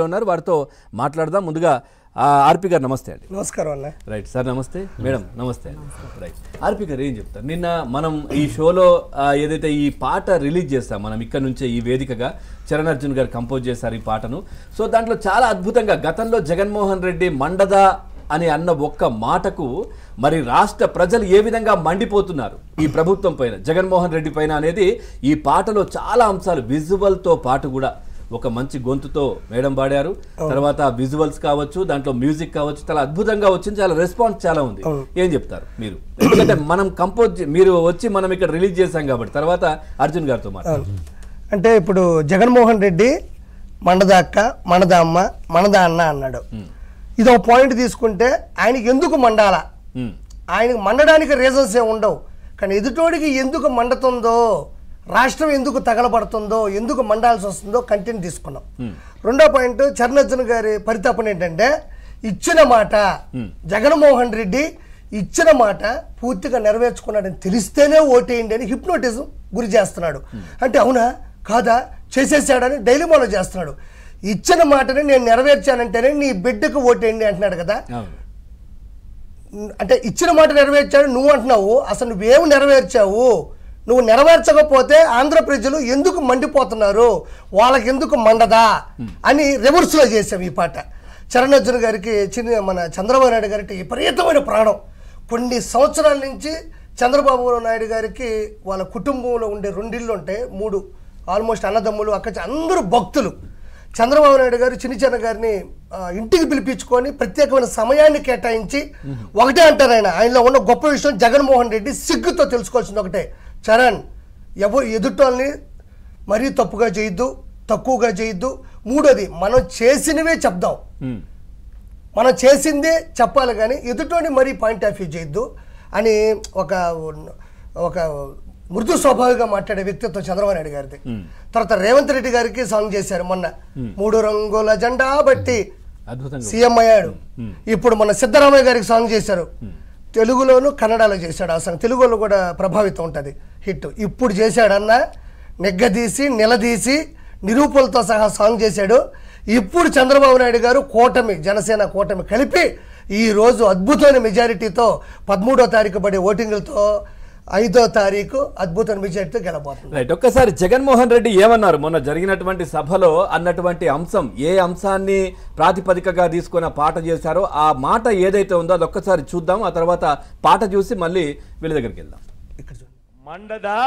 ఉన్నారు వారితో మాట్లాడదాం. ముందుగా ఆర్పి గారు నమస్తే అండి. నమస్కారం అన్న. రైట్ సార్, నమస్తే మేడం, నమస్తే అండి. రైట్, ఆర్పి గారు ఏం చెప్తారు? నిన్న మనం ఈ షోలో ఏదైతే ఈ పాట రిలీజ్ చేస్తాం మనం ఇక్కడ నుంచే ఈ వేదికగా చరణ్ అర్జున్ గారు కంపోజ్ చేశారు ఈ పాటను. సో దాంట్లో చాలా అద్భుతంగా గతంలో జగన్మోహన్ రెడ్డి మండదా అని అన్న ఒక్క మాటకు మరి రాష్ట్ర ప్రజలు ఏ విధంగా మండిపోతున్నారు ఈ ప్రభుత్వం పైన, జగన్మోహన్ రెడ్డి పైన అనేది ఈ పాటలో చాలా అంశాలు విజువల్తో పాటు కూడా ఒక మంచి గొంతుతో మేడం పాడారు. తర్వాత విజువల్స్ కావచ్చు, దాంట్లో మ్యూజిక్ కావచ్చు, చాలా అద్భుతంగా వచ్చింది. చాలా రెస్పాన్స్ చాలా ఉంది. ఏం చెప్తారు మీరు? ఎందుకంటే మనం కంపోజ్ మీరు వచ్చి మనం ఇక్కడ రిలీజ్ చేశాం కాబట్టి తర్వాత అర్జున్ గారితో మాట్లాడు. అంటే ఇప్పుడు జగన్మోహన్ రెడ్డి మండదా అక్క, మండదా అమ్మ, మండదా అన్న అన్నాడు. ఇది ఒక పాయింట్ తీసుకుంటే ఆయనకి ఎందుకు మండాలా, ఆయనకు మండడానికి రీజన్స్ ఏ ఉండవు, కానీ ఎదుటోడికి ఎందుకు మండుతుందో, రాష్ట్రం ఎందుకు తగలబడుతుందో, ఎందుకు మండాల్సి వస్తుందో కంటెంట్ తీసుకున్నాం. రెండో పాయింట్, చరణ్ అర్జున్ గారి పరితాపన ఏంటంటే ఇచ్చిన మాట జగన్మోహన్ రెడ్డి ఇచ్చిన మాట పూర్తిగా నెరవేర్చుకున్నాడని తెలిస్తేనే ఓటేయండి అని హిప్నోటిజం గురి చేస్తున్నాడు. అంటే అవునా కాదా చేసేసాడని డైలీమాలో చేస్తున్నాడు. ఇచ్చిన మాటని నేను నెరవేర్చానంటేనే నీ బిడ్డకు ఓటేయండి అంటున్నాడు కదా. అంటే ఇచ్చిన మాట నెరవేర్చాడు నువ్వు అంటున్నావు, అసలు నువ్వేమి నెరవేర్చావు? నువ్వు నెరవేర్చకపోతే ఆంధ్ర ప్రజలు ఎందుకు మండిపోతున్నారు, వాళ్ళకి ఎందుకు మండదా అని రివర్స్లో చేసాం ఈ పాట. చరణ్ అర్జున్ గారికి మన చంద్రబాబు నాయుడు గారికి విపరీతమైన ప్రాణం. కొన్ని సంవత్సరాల నుంచి చంద్రబాబు నాయుడు గారికి వాళ్ళ కుటుంబంలో ఉండే రెండిళ్ళు ఉంటాయి, మూడు ఆల్మోస్ట్ అన్నదమ్ములు అక్క అందరూ భక్తులు. చంద్రబాబు నాయుడు గారు చిన్న గారిని ఇంటికి పిలిపించుకొని ప్రత్యేకమైన సమయాన్ని కేటాయించి ఒకటే అంటారు, ఆయనలో ఉన్న గొప్ప విషయం జగన్మోహన్ రెడ్డి సిగ్గుతో తెలుసుకోవాల్సింది ఒకటే, చరణ్ ఎదుటోళ్ళని మరీ తప్పుగా చేయొద్దు, తక్కువగా చేయొద్దు. మూడోది, మనం చేసినవే చెప్దాం, మనం చేసిందే చెప్పాలి కానీ ఎదుటోని మరీ పాయింట్ ఆఫ్ వ్యూ చేయొద్దు అని ఒక మృదు స్వభావిగా మాట్లాడే వ్యక్తిత్వం చంద్రబాబు నాయుడు గారిది. తర్వాత రేవంత్ రెడ్డి గారికి సాంగ్ చేశారు మొన్న, 3 రంగుల జెండా బట్టి సీఎం అయ్యాడు. ఇప్పుడు మన సిద్ధరామయ్య గారికి సాంగ్ చేశారు, తెలుగులోను కన్నడలో చేశాడు. ఆ సాంగ్ తెలుగులో కూడా ప్రభావితం ఉంటుంది, హిట్. ఇప్పుడు చేశాడన్న నెగ్గదీసి నిలదీసి నిరూపణలతో సహా సాంగ్ చేశాడు. ఇప్పుడు చంద్రబాబు నాయుడు గారు కూటమి, జనసేన కూటమి కలిపి ఈరోజు అద్భుతమైన మెజారిటీతో 13వ తారీఖు పడే ఓటింగ్లతో 5వ తారీఖు అద్భుతమైన మెజారిటీతో గెలబోతుంది. రైట్, ఒక్కసారి జగన్మోహన్ రెడ్డి ఏమన్నారు మొన్న జరిగినటువంటి సభలో అన్నటువంటి అంశం, ఏ అంశాన్ని ప్రాతిపదికగా తీసుకున్న పాట చేశారో ఆ మాట ఏదైతే ఉందో అది ఒక్కసారి చూద్దాం. ఆ తర్వాత పాట చూసి మళ్ళీ వీళ్ళ దగ్గరికి వెళ్దాం. మండదా